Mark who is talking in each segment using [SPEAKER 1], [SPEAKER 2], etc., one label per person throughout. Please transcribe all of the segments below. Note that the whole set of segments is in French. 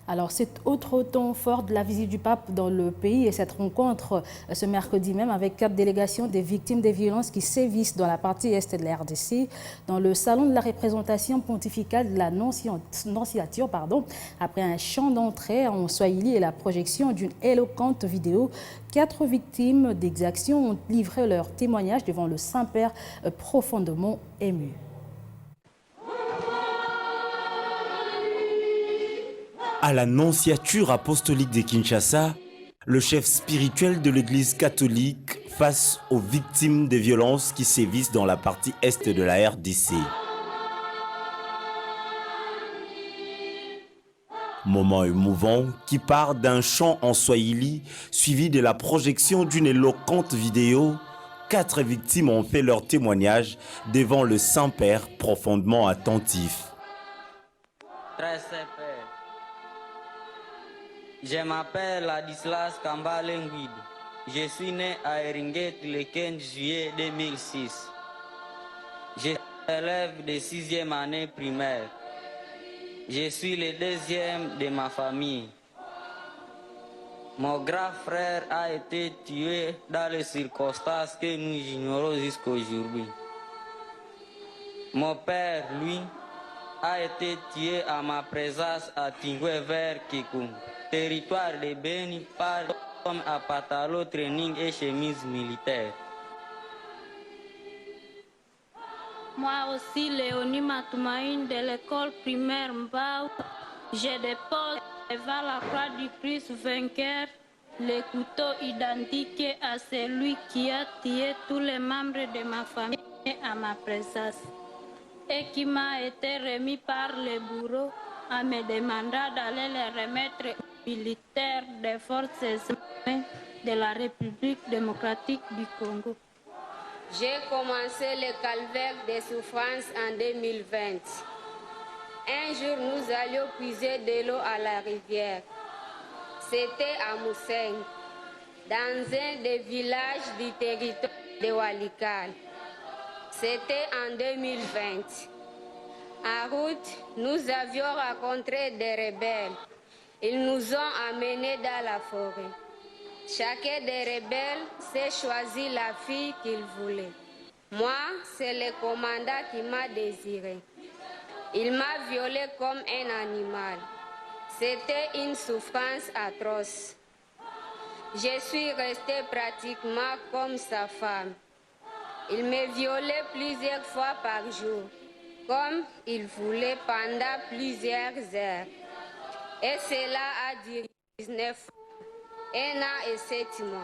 [SPEAKER 1] Alors, c'est autre temps fort de la visite du pape dans le pays et cette rencontre ce mercredi même avec 4 délégations des victimes des violences qui sévissent dans la partie est de la RDC, dans le salon de la représentation pontificale de la Nonciature, après un chant d'entrée en swahili et la projection d'une éloquente vidéo. 4 victimes d'exactions ont livré leur témoignage devant le Saint-Père profondément ému.
[SPEAKER 2] À la Nonciature apostolique de Kinshasa, le chef spirituel de l'Église catholique face aux victimes des violences qui sévissent dans la partie est de la RDC. Moment émouvant qui part d'un chant en swahili suivi de la projection d'une éloquente vidéo. 4 victimes ont fait leur témoignage devant le Saint-Père profondément attentif.
[SPEAKER 3] Je m'appelle Ladislas Kambale-Nguid. Je suis né à Eringuet le 15 juillet 2006. Je suis élève de 6e année primaire. Je suis le 2e de ma famille. Mon grand frère a été tué dans les circonstances que nous ignorons jusqu'aujourd'hui. Mon père, lui, a été tué à ma présence à Tingwe vers Kikoum, territoire de Beni, par l'homme à pantalon, training et chemise militaire.
[SPEAKER 4] Moi aussi, Léonie Matoumaïne de l'école primaire Mbao, je dépose devant la croix du Christ vainqueur le couteau identique à celui qui a tué tous les membres de ma famille à ma présence et qui m'a été remis par le bourreau en me demandant d'aller les remettre aux militaires des forces armées de la République démocratique du Congo.
[SPEAKER 5] J'ai commencé le calvaire des souffrances en 2020. Un jour, nous allions puiser de l'eau à la rivière. C'était à Mousseng, dans un des villages du territoire de Walikale. C'était en 2020. En route, nous avions rencontré des rebelles. Ils nous ont amenés dans la forêt. Chacun des rebelles s'est choisi la fille qu'il voulait. Moi, c'est le commandant qui m'a désiré. Il m'a violée comme un animal. C'était une souffrance atroce. Je suis restée pratiquement comme sa femme. Il me violait plusieurs fois par jour, comme il voulait pendant plusieurs heures. Et cela a duré 19 ans, 1 an et 7 mois.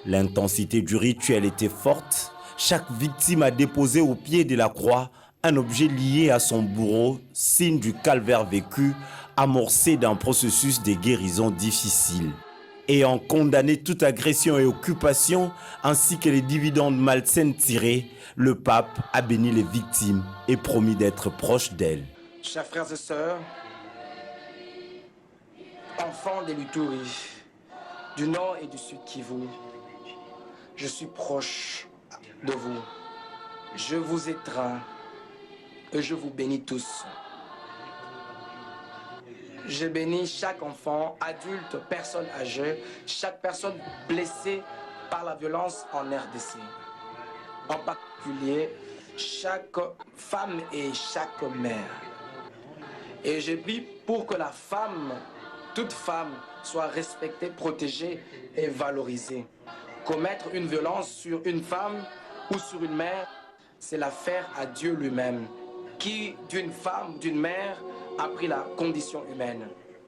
[SPEAKER 2] L'intensité du rituel était forte. Chaque victime a déposé au pied de la croix un objet lié à son bourreau, signe du calvaire vécu, amorcé d'un processus de guérison difficile. Ayant condamné toute agression et occupation, ainsi que les dividendes malsaines tirés, le pape a béni les victimes et promis d'être proche d'elles.
[SPEAKER 6] Chers frères et sœurs, enfants de l'Ituri, du nord et du sud Kivu, je suis proche de vous. Je vous étreins et je vous bénis tous. Je bénis chaque enfant, adulte, personne âgée, chaque personne blessée par la violence en RDC. En particulier, chaque femme et chaque mère. Et je prie pour que la femme, toute femme, soit respectée, protégée et valorisée. Commettre une violence sur une femme ou sur une mère, c'est l'affaire à Dieu lui-même, qui, d'une femme, d'une mère, a pris la condition humaine.